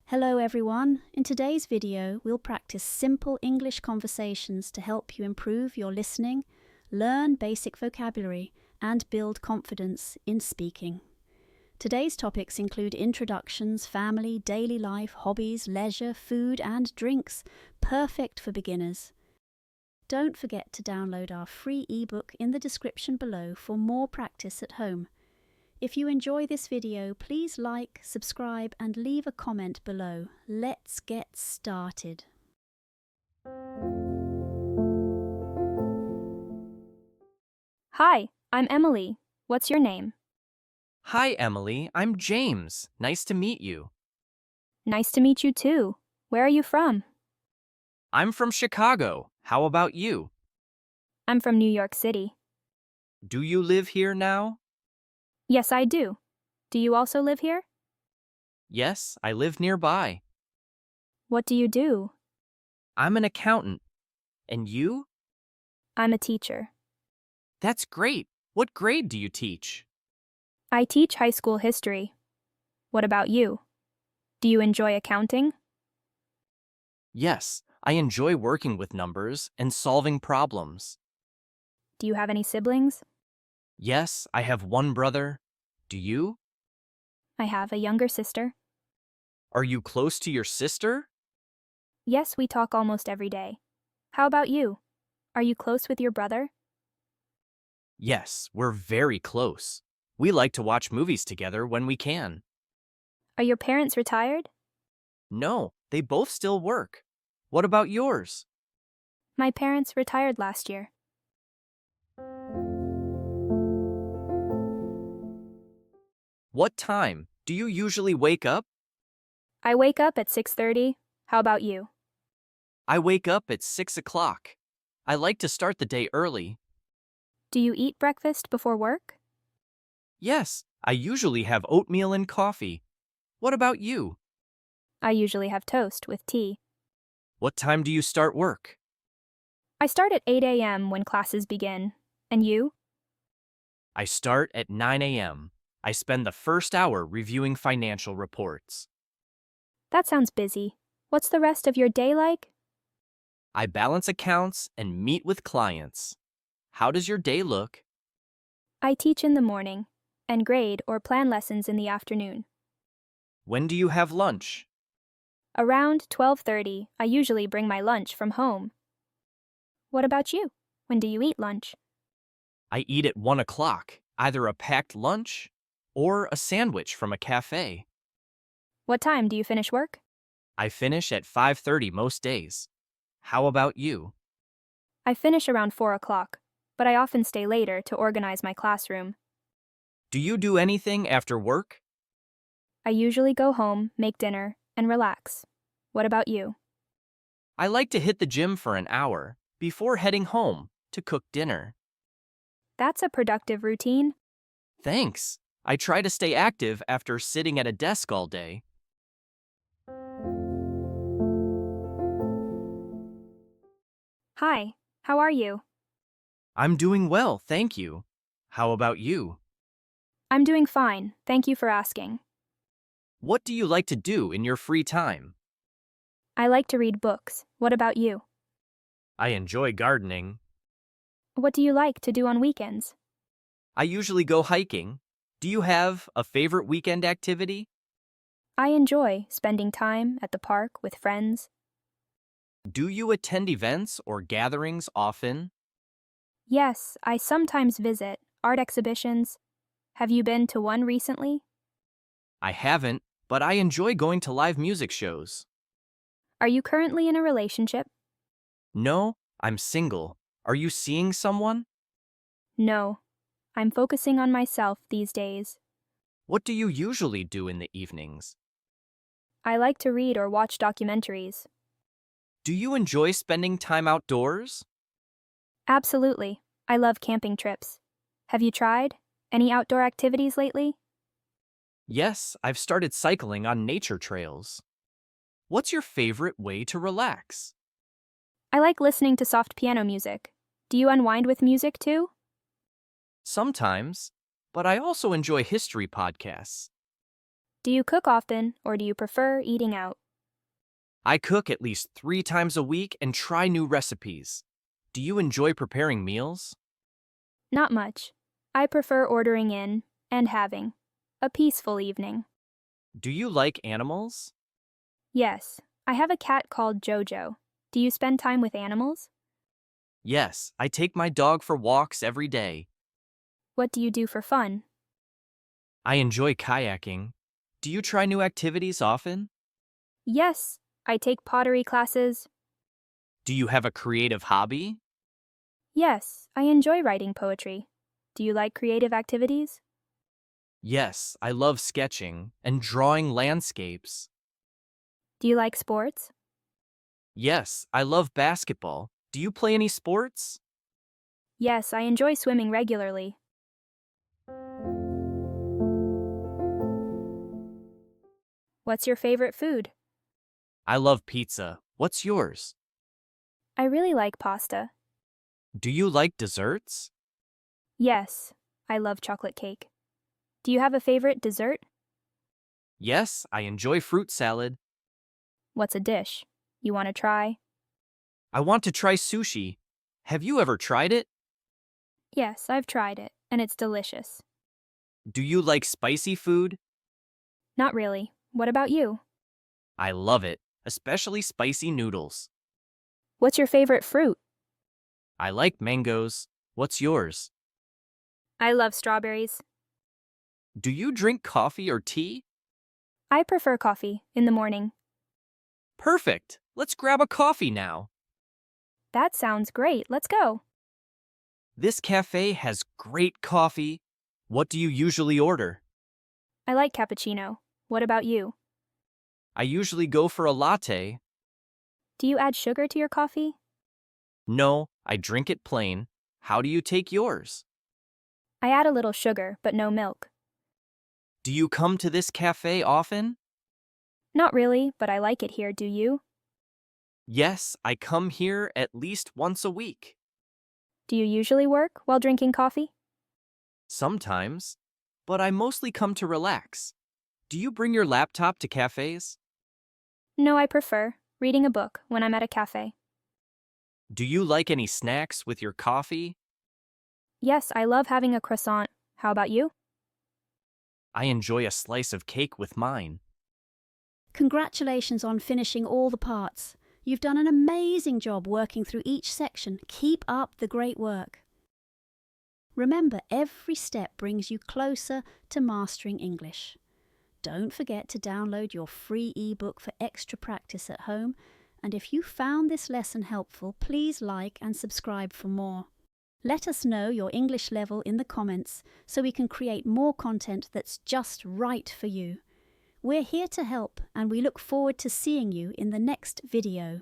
Hello everyone. In today's video, we'll practice simple English conversations to help you improve your listening, learn basic vocabulary, and build confidence in speaking. Today's topics include introductions, family, daily life, hobbies, leisure, food, and drinks, perfect for beginners. Don't forget to download our free ebook in the description below for more practice at home. If you enjoy this video, please like, subscribe, and leave a comment below. Let's get started. Hi, I'm Emily. What's your name? Hi, Emily. I'm James. Nice to meet you. Nice to meet you too. Where are you from? I'm from Chicago. How about you? I'm from New York City. Do you live here now? Yes, I do. Do you also live here? Yes, I live nearby. What do you do? I'm an accountant. And you? I'm a teacher. That's great. What grade do you teach? I teach high school history. What about you? Do you enjoy accounting? Yes, I enjoy working with numbers and solving problems. Do you have any siblings? Yes, I have one brother. Do you? I have a younger sister. Are you close to your sister? Yes, we talk almost every day. How about you? Are you close with your brother? Yes, we're very close. We like to watch movies together when we can. Are your parents retired? No, they both still work. What about yours? My parents retired last year. What time do you usually wake up? I wake up at 6:30. How about you? I wake up at 6 o'clock. I like to start the day early. Do you eat breakfast before work? Yes, I usually have oatmeal and coffee. What about you? I usually have toast with tea. What time do you start work? I start at 8 a.m. when classes begin. And you? I start at 9 a.m. I spend the first hour reviewing financial reports. That sounds busy. What's the rest of your day like? I balance accounts and meet with clients. How does your day look? I teach in the morning and grade or plan lessons in the afternoon. When do you have lunch? Around 12:30, I usually bring my lunch from home. What about you? When do you eat lunch? I eat at 1 o'clock, either a packed lunch or a sandwich from a cafe. What time do you finish work? I finish at 5:30 most days. How about you? I finish around 4 o'clock, but I often stay later to organize my classroom. Do you do anything after work? I usually go home, make dinner, and relax. What about you? I like to hit the gym for an hour before heading home to cook dinner. That's a productive routine. Thanks. I try to stay active after sitting at a desk all day. Hi, how are you? I'm doing well, thank you. How about you? I'm doing fine, thank you for asking. What do you like to do in your free time? I like to read books. What about you? I enjoy gardening. What do you like to do on weekends? I usually go hiking. Do you have a favorite weekend activity? I enjoy spending time at the park with friends. Do you attend events or gatherings often? Yes, I sometimes visit art exhibitions. Have you been to one recently? I haven't, but I enjoy going to live music shows. Are you currently in a relationship? No, I'm single. Are you seeing someone? No. I'm focusing on myself these days. What do you usually do in the evenings? I like to read or watch documentaries. Do you enjoy spending time outdoors? Absolutely. I love camping trips. Have you tried any outdoor activities lately? Yes, I've started cycling on nature trails. What's your favorite way to relax? I like listening to soft piano music. Do you unwind with music too? Sometimes, but I also enjoy history podcasts. Do you cook often, or do you prefer eating out? I cook at least 3 times a week and try new recipes. Do you enjoy preparing meals? Not much. I prefer ordering in and having a peaceful evening. Do you like animals? Yes, I have a cat called Jojo. Do you spend time with animals? Yes, I take my dog for walks every day. What do you do for fun? I enjoy kayaking. Do you try new activities often? Yes, I take pottery classes. Do you have a creative hobby? Yes, I enjoy writing poetry. Do you like creative activities? Yes, I love sketching and drawing landscapes. Do you like sports? Yes, I love basketball. Do you play any sports? Yes, I enjoy swimming regularly. What's your favorite food? I love pizza. What's yours? I really like pasta. Do you like desserts? Yes, I love chocolate cake. Do you have a favorite dessert? Yes, I enjoy fruit salad. What's a dish you want to try? I want to try sushi. Have you ever tried it? Yes, I've tried it, and it's delicious. Do you like spicy food? Not really. What about you? I love it, especially spicy noodles. What's your favorite fruit? I like mangoes. What's yours? I love strawberries. Do you drink coffee or tea? I prefer coffee in the morning. Perfect. Let's grab a coffee now. That sounds great. Let's go. This cafe has great coffee. What do you usually order? I like cappuccino. What about you? I usually go for a latte. Do you add sugar to your coffee? No, I drink it plain. How do you take yours? I add a little sugar, but no milk. Do you come to this cafe often? Not really, but I like it here, do you? Yes, I come here at least once a week. Do you usually work while drinking coffee? Sometimes, but I mostly come to relax. Do you bring your laptop to cafes? No, I prefer reading a book when I'm at a cafe. Do you like any snacks with your coffee? Yes, I love having a croissant. How about you? I enjoy a slice of cake with mine. Congratulations on finishing all the parts. You've done an amazing job working through each section. Keep up the great work. Remember, every step brings you closer to mastering English. Don't forget to download your free ebook for extra practice at home. And if you found this lesson helpful, please like and subscribe for more. Let us know your English level in the comments so we can create more content that's just right for you. We're here to help, and we look forward to seeing you in the next video.